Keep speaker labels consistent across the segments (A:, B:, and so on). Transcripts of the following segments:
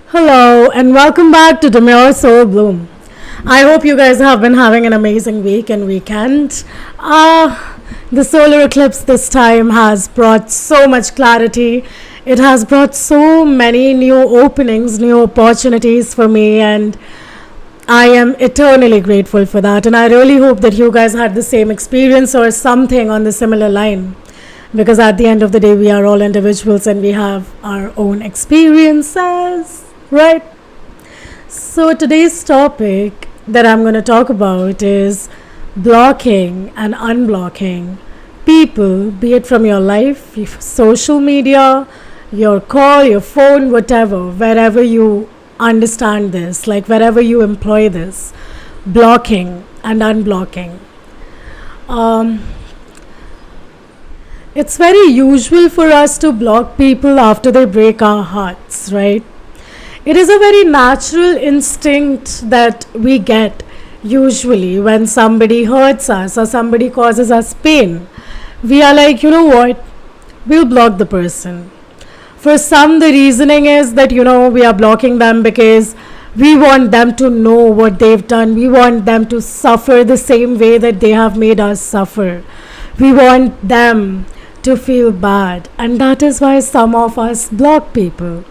A: Hello and welcome back to Demure Soul Bloom. I hope you guys have been having an amazing week and weekend. The solar eclipse this time has brought so much clarity. It has brought so many new openings, new opportunities for me, and I am eternally grateful for that. And I really hope that you guys had the same experience or something on the similar line. Because at the end of the day, we are all individuals and we have our own experiences, right? So, today's topic that I'm going to talk about is blocking and unblocking people, be it from your life, social media, your call, your phone, whatever, wherever you understand this, like wherever you employ this, blocking and unblocking. Um, it's very usual for us to block people after they break our hearts, right? It is a very natural instinct that we get usually when somebody hurts us or somebody causes us pain. We are like, you know what? We'll block the person. For some, the reasoning is that, we are blocking them because we want them to know what they've done. We want them to suffer the same way that they have made us suffer. We want them to feel bad. And that is why some of us block people.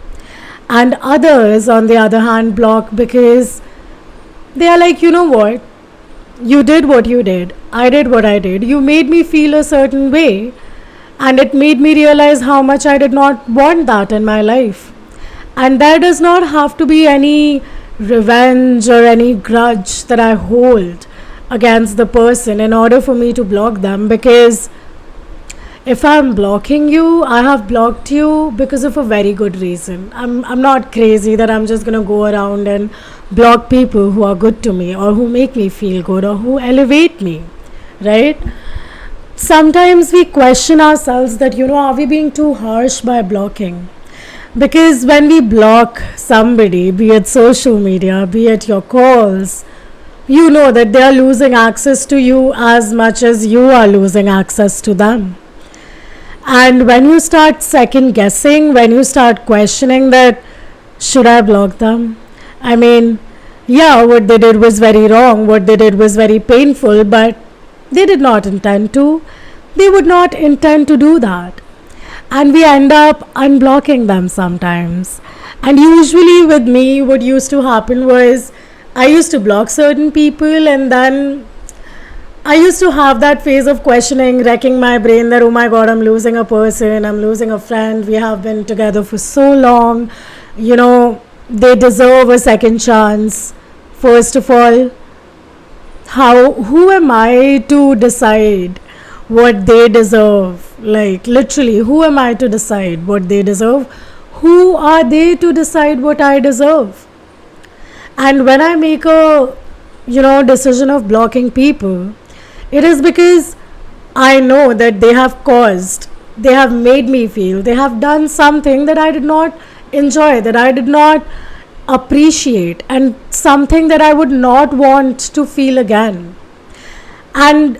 A: And others, on the other hand, block because they are like, you know what? You did what you did. I did what I did. You made me feel a certain way. And it made me realize how much I did not want that in my life. And there does not have to be any revenge or any grudge that I hold against the person in order for me to block them, because if I'm blocking you, I have blocked you because of a very good reason. I'm not crazy that I'm just gonna go around and block people who are good to me or who make me feel good or who elevate me, right? Sometimes we question ourselves that, are we being too harsh by blocking? Because when we block somebody, be it social media, be it your calls, you know that they are losing access to you as much as you are losing access to them. And when you start second guessing, when you start questioning that, should I block them? I mean, yeah, what they did was very wrong, what they did was very painful, but they did not intend to. They would not intend to do that. And we end up unblocking them sometimes. And usually with me, what used to happen was I used to block certain people, and then I used to have that phase of questioning, wrecking my brain that, oh my god, I'm losing a person, I'm losing a friend, we have been together for so long, they deserve a second chance. First of all, who am I to decide what they deserve? Like, literally, who am I to decide what they deserve? Who are they to decide what I deserve? And when I make a, decision of blocking people, it is because I know that they have made me feel, they have done something that I did not enjoy, that I did not appreciate, and something that I would not want to feel again. And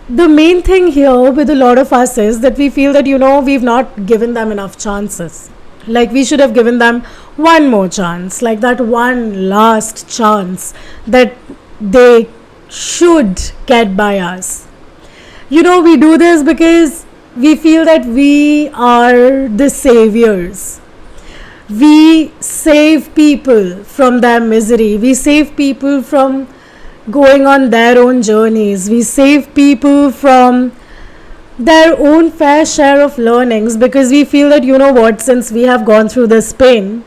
A: the main thing here with a lot of us is that we feel that, we've not given them enough chances. Like, we should have given them one more chance, like that one last chance that they should get by us. We do this because we feel that we are the saviors. We save people from their misery. We save people from going on their own journeys. We save people from their own fair share of learnings, because we feel that, since we have gone through this pain,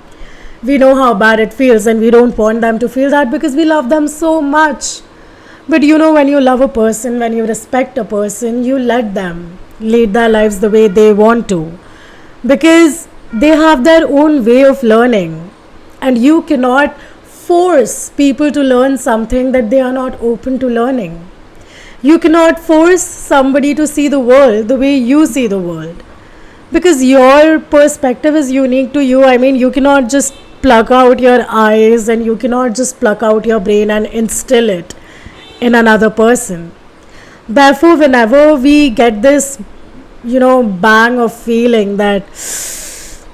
A: we know how bad it feels, and we don't want them to feel that because we love them so much. But when you love a person, when you respect a person, you let them lead their lives the way they want to, because they have their own way of learning, and you cannot force people to learn something that they are not open to learning. You cannot force somebody to see the world the way you see the world, because your perspective is unique to you. I mean, you cannot just pluck out your eyes and you cannot just pluck out your brain and instill it in another person. Therefore, whenever we get this, bang of feeling that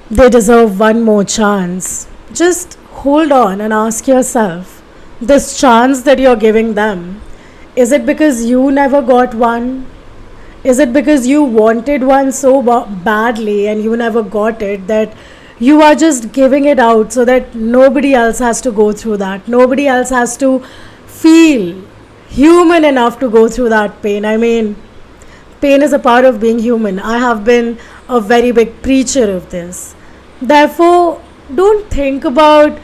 A: they deserve one more chance, just hold on and ask yourself, this chance that you're giving them, is it because you never got one? Is it because you wanted one so badly and you never got it, that you are just giving it out so that nobody else has to go through that? Nobody else has to feel human enough to go through that pain. I mean, pain is a part of being human. I have been a very big preacher of this. Therefore, don't think about,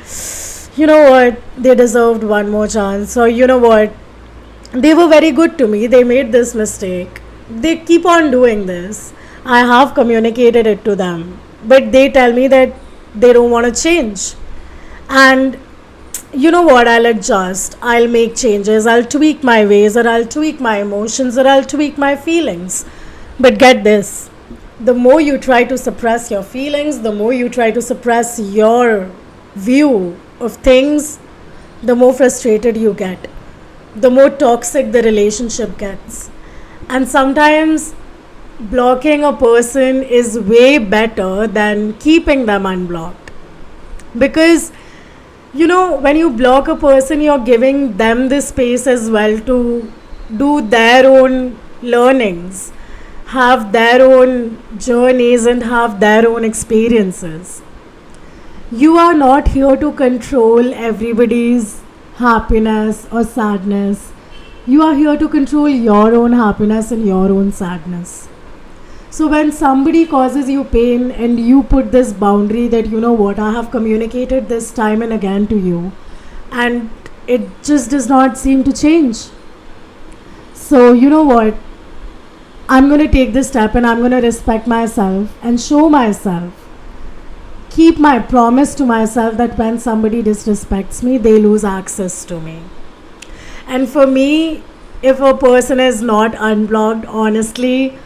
A: you know what, they deserved one more chance, or you know what, they were very good to me, they made this mistake, they keep on doing this. I have communicated it to them, but they tell me that they don't want to change. And you know what, I'll adjust, I'll make changes, I'll tweak my ways, or I'll tweak my emotions, or I'll tweak my feelings. But get this, the more you try to suppress your feelings, the more you try to suppress your view of things, the more frustrated you get, the more toxic the relationship gets. And sometimes blocking a person is way better than keeping them unblocked. Because, you know, when you block a person, you're giving them the space as well to do their own learnings, have their own journeys, and have their own experiences. You are not here to control everybody's happiness or sadness. You are here to control your own happiness and your own sadness. So when somebody causes you pain and you put this boundary that, you know what, I have communicated this time and again to you, and it just does not seem to change. So, you know what, I'm going to take this step and I'm going to respect myself and show myself, keep my promise to myself that when somebody disrespects me, they lose access to me. And for me, if a person is not unblocked, honestly,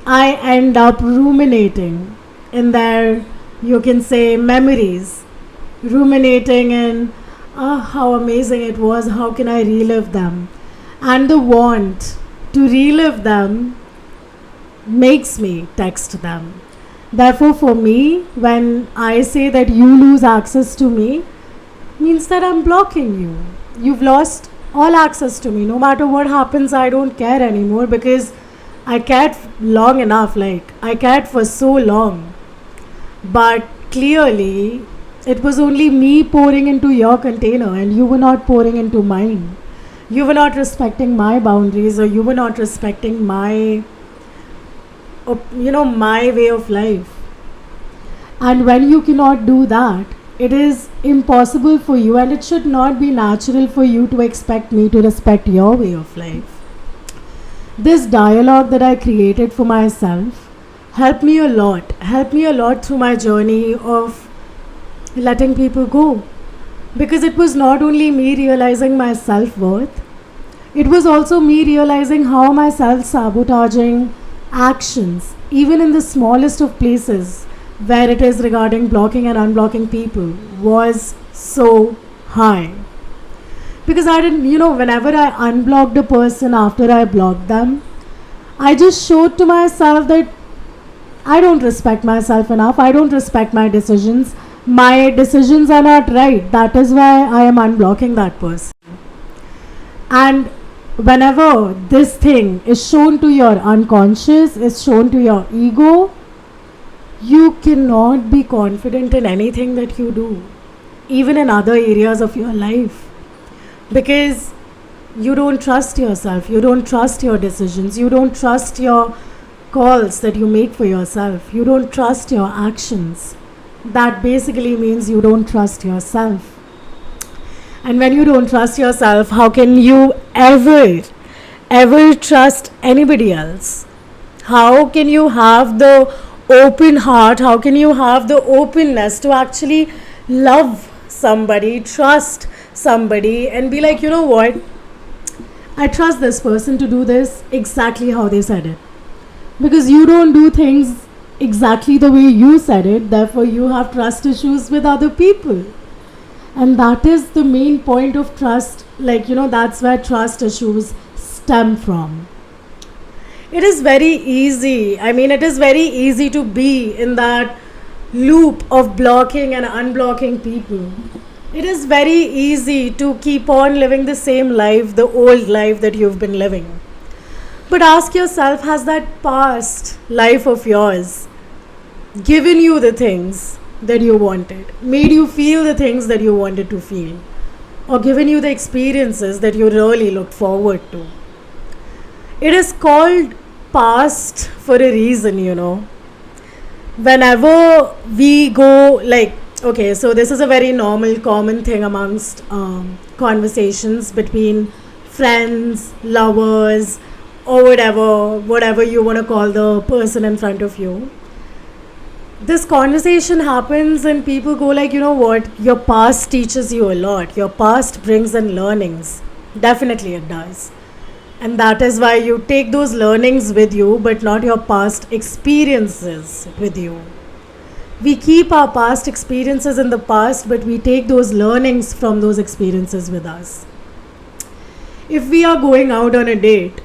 A: I end up ruminating in their, you can say, memories. Ruminating in, how amazing it was, how can I relive them? And the want to relive them makes me text them. Therefore, for me, when I say that you lose access to me, means that I'm blocking you. You've lost all access to me. No matter what happens, I don't care anymore, because I cared long enough. Like, I cared for so long. But clearly, it was only me pouring into your container and you were not pouring into mine. You were not respecting my boundaries, or you were not respecting my, my way of life. And when you cannot do that, it is impossible for you, and it should not be natural for you to expect me to respect your way of life. This dialogue that I created for myself helped me a lot through my journey of letting people go. Because it was not only me realizing my self-worth, it was also me realizing how my self-sabotaging actions, even in the smallest of places where it is regarding blocking and unblocking people, was so high. Because I didn't, whenever I unblocked a person after I blocked them, I just showed to myself that I don't respect myself enough, I don't respect my decisions. My decisions are not right. That is why I am unblocking that person. And whenever this thing is shown to your unconscious, is shown to your ego, you cannot be confident in anything that you do, even in other areas of your life. Because you don't trust yourself, you don't trust your decisions, you don't trust your calls that you make for yourself, you don't trust your actions. That basically means you don't trust yourself. And when you don't trust yourself, how can you ever trust anybody else? How can you have the open heart? How can you have the openness to actually love somebody, trust somebody, and be like, you know what? I trust this person to do this exactly how they said it. Because you don't do things exactly the way you said it, therefore you have trust issues with other people. And that is the main point of trust. That's where trust issues stem from. It is very easy. It is very easy to be in that loop of blocking and unblocking people, it is very easy to keep on living the same life, the old life that you've been living. But ask yourself, has that past life of yours given you the things that you wanted, made you feel the things that you wanted to feel, or given you the experiences that you really looked forward to? It is called past for a reason, you know. Whenever we go, like, okay, so this is a very normal, common thing amongst conversations between friends, lovers, or whatever you want to call the person in front of you. This conversation happens and people go like, you know what, your past teaches you a lot, your past brings in learnings. Definitely it does, and that is why you take those learnings with you, but not your past experiences with you. We keep our past experiences in the past, but we take those learnings from those experiences with us. If we are going out on a date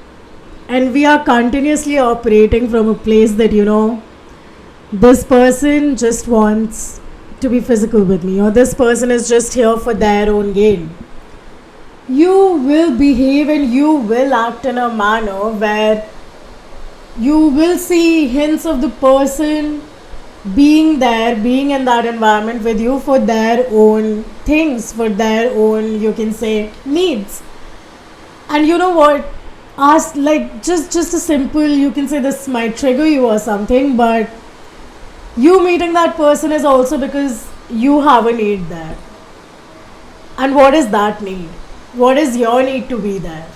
A: and we are continuously operating from a place that, you know, this person just wants to be physical with me, or this person is just here for their own gain, you will behave and you will act in a manner where you will see hints of the person being there, being in that environment with you for their own things, for their own, you can say, needs. And you know what? Ask, like, just a simple, you can say this might trigger you or something, but you meeting that person is also because you have a need there. And what is that need? What is your need to be there?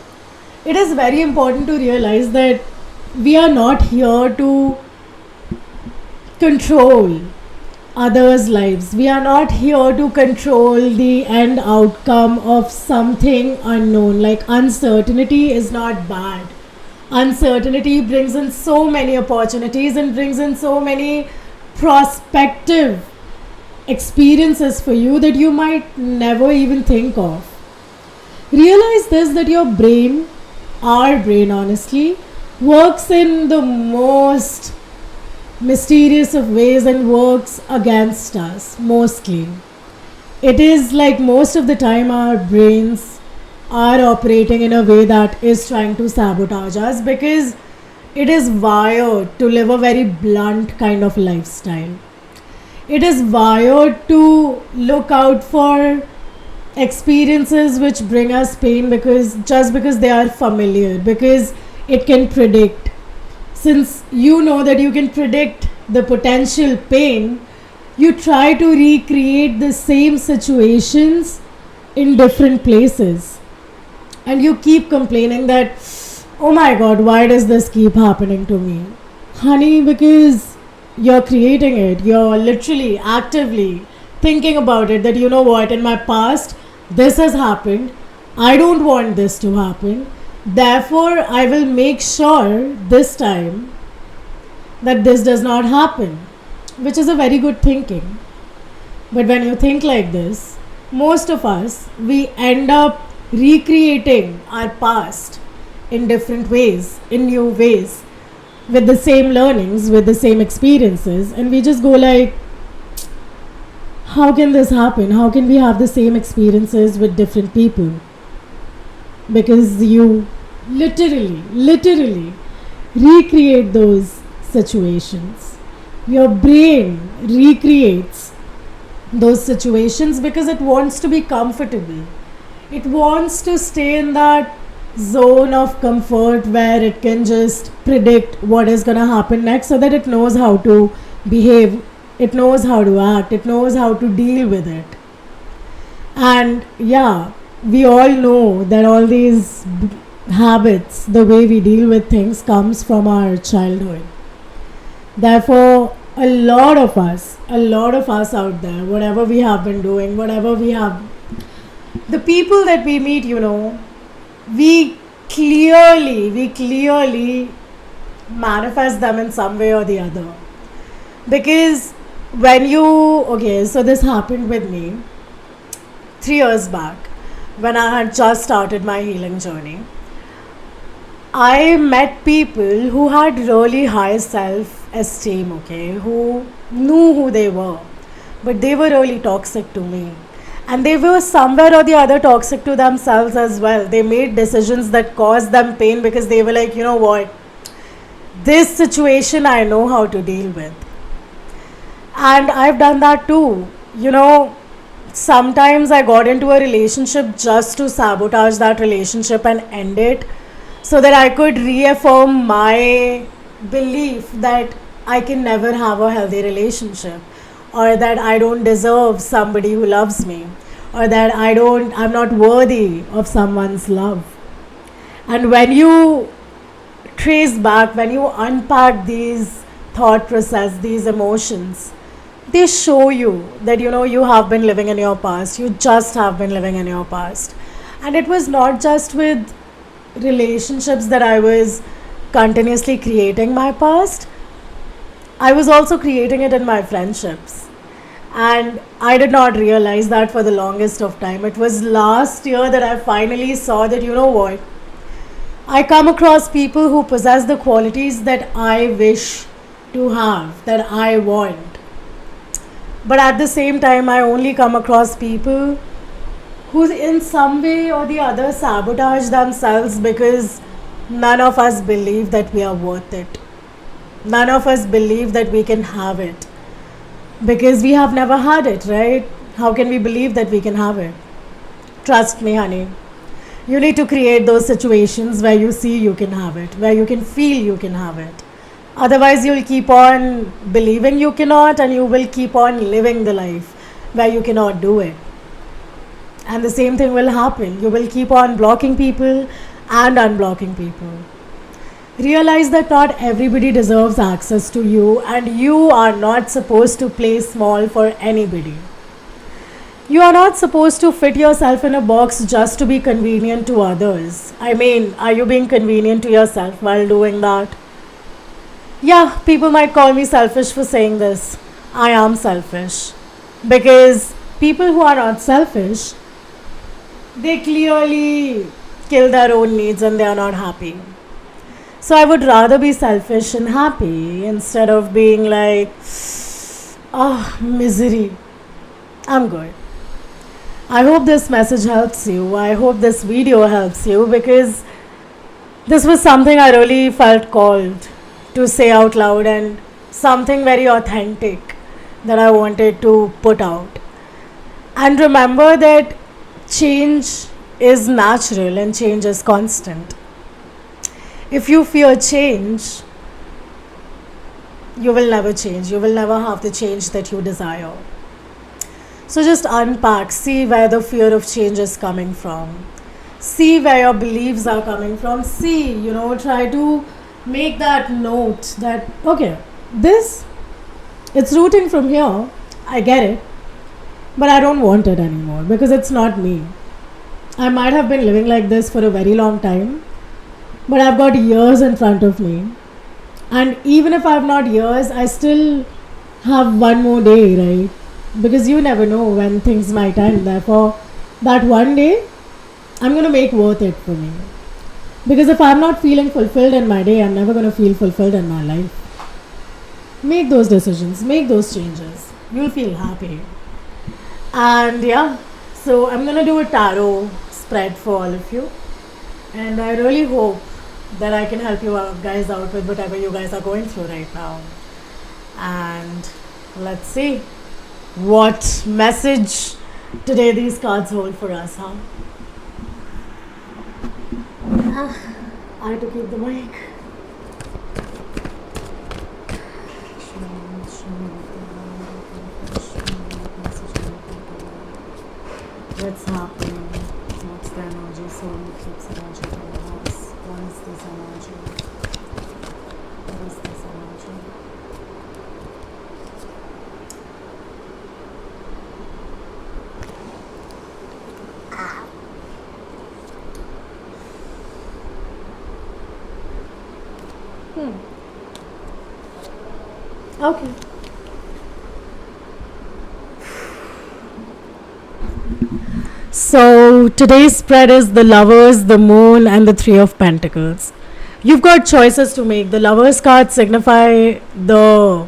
A: It is very important to realize that we are not here to control others' lives. We are not here to control the end outcome of something unknown. Like, uncertainty is not bad. Uncertainty brings in so many opportunities and brings in so many prospective experiences for you that you might never even think of. Realize this, that your brain, our brain honestly, works in the most mysterious of ways and works against us mostly. It is like most of the time our brains are operating in a way that is trying to sabotage us, because it is wired to live a very blunt kind of lifestyle. It is wired to look out for experiences which bring us pain, because they are familiar, because it can predict. Since you know that you can predict the potential pain, you try to recreate the same situations in different places, and you keep complaining that, oh my god, why does this keep happening to me? Honey, because you're creating it. You're literally actively thinking about it, that you know what, in my past this has happened, I don't want this to happen, therefore I will make sure this time that this does not happen, which is a very good thinking. But when you think like this, most of us, we end up recreating our past in different ways, in new ways, with the same learnings, with the same experiences, and we just go like, how can this happen? How can we have the same experiences with different people? Because you literally recreate those situations. Your brain recreates those situations because it wants to be comfortable. It wants to stay in that zone of comfort where it can just predict what is going to happen next, so that it knows how to behave, it knows how to act, it knows how to deal with it. And yeah, we all know that all these habits, the way we deal with things, comes from our childhood. Therefore, a lot of us out there, whatever we have been doing, whatever we have, the people that we meet, you know, we clearly manifest them in some way or the other. Because when you, okay, so this happened with me 3 years back when I had just started my healing journey. I met people who had really high self esteem, okay, who knew who they were, but they were really toxic to me. And they were somewhere or the other toxic to themselves as well. They made decisions that caused them pain because they were like, you know what, this situation I know how to deal with. And I've done that too. You know, sometimes I got into a relationship just to sabotage that relationship and end it so that I could reaffirm my belief that I can never have a healthy relationship, or that I don't deserve somebody who loves me, or that I'm not worthy of someone's love. And when you trace back, when you unpack these thought process, these emotions, they show you that you have been living in your past. You just have been living in your past. And it was not just with relationships that I was continuously creating my past, I was also creating it in my friendships. And I did not realize that for the longest of time. It was last year that I finally saw that, you know what, I come across people who possess the qualities that I wish to have, that I want. But at the same time, I only come across people who, in some way or the other, sabotage themselves because none of us believe that we are worth it. None of us believe that we can have it because we have never had it, right? How can we believe that we can have it? Trust me, honey. You need to create those situations where you see you can have it, where you can feel you can have it. Otherwise, you'll keep on believing you cannot, and you will keep on living the life where you cannot do it. And the same thing will happen. You will keep on blocking people and unblocking people. Realize that not everybody deserves access to you, and you are not supposed to play small for anybody. You are not supposed to fit yourself in a box just to be convenient to others. I mean, are you being convenient to yourself while doing that? Yeah, people might call me selfish for saying this. I am selfish. Because people who are not selfish, they clearly kill their own needs and they are not happy. So I would rather be selfish and happy instead of being like, oh, misery. I'm good. I hope this message helps you. I hope this video helps you because this was something I really felt called to say out loud and something very authentic that I wanted to put out. And remember that change is natural and change is constant. If you fear change, you will never change. You will never have the change that you desire. So just unpack, see where the fear of change is coming from. See where your beliefs are coming from. See, try to make that note that, okay, it's rooting from here. I get it. But I don't want it anymore because it's not me. I might have been living like this for a very long time, but I've got years in front of me. And even if I have not years, I still have one more day, right? Because you never know when things might end. Therefore, that one day, I'm going to make worth it for me. Because if I'm not feeling fulfilled in my day, I'm never going to feel fulfilled in my life. Make those decisions, make those changes. You'll feel happy. And yeah, so I'm going to do a tarot spread for all of you. And I really hope that I can help you guys out with whatever you guys are going through right now. And let's see what message today these cards hold for us, huh? I had to keep the mic. What's happening? What's the energy? Soul keeps energy for us. What is this energy? What is this energy? Okay. So today's spread is the Lovers, the Moon, and the Three of Pentacles. You've got choices to make. The Lovers card signify the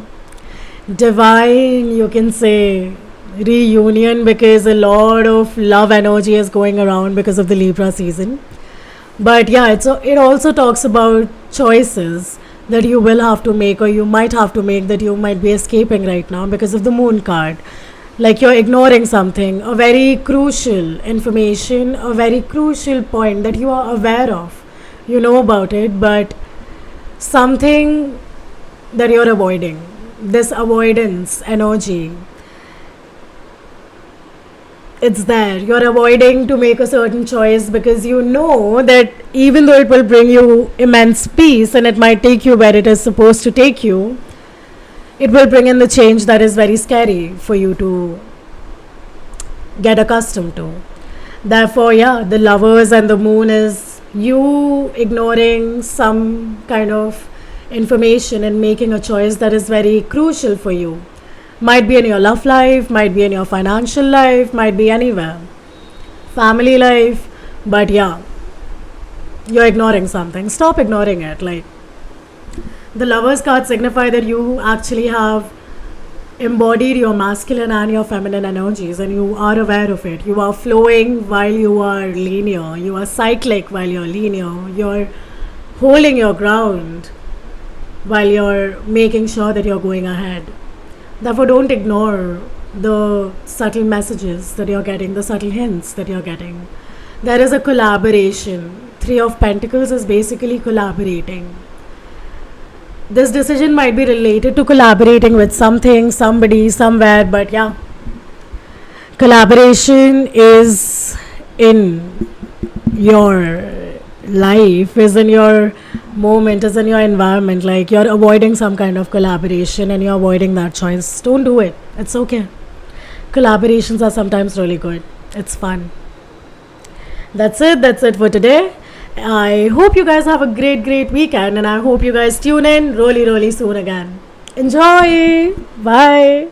A: divine, you can say, reunion, because a lot of love energy is going around because of the Libra season. But yeah, it also talks about choices that you will have to make, or you might have to make, that you might be escaping right now because of the moon card. Like you're ignoring something, a very crucial information, a very crucial point that you are aware of. You know about it, but something that you're avoiding. This avoidance energy, it's there. You're avoiding to make a certain choice because you know that even though it will bring you immense peace and it might take you where it is supposed to take you, it will bring in the change that is very scary for you to get accustomed to. Therefore, yeah, the lovers and the moon is you ignoring some kind of information and making a choice that is very crucial for you. Might be in your love life, might be in your financial life, might be anywhere. Family life, but yeah, you're ignoring something. Stop ignoring it. Like, the lovers card signify that you actually have embodied your masculine and your feminine energies, and you are aware of it. You are flowing while you are linear, you are cyclic while you're linear, you're holding your ground while you're making sure that you're going ahead. Therefore, don't ignore the subtle messages that you're getting, the subtle hints that you're getting. There is a collaboration. Three of Pentacles is basically collaborating. This decision might be related to collaborating with something, somebody, somewhere, but yeah, collaboration is in your life, is in your moment, is in your environment. Like, you're avoiding some kind of collaboration and you're avoiding that choice. Don't do it. It's okay. Collaborations are sometimes really good. It's fun. That's it. That's it for today. I hope you guys have a great weekend, and I hope you guys tune in really soon again. Enjoy. Bye.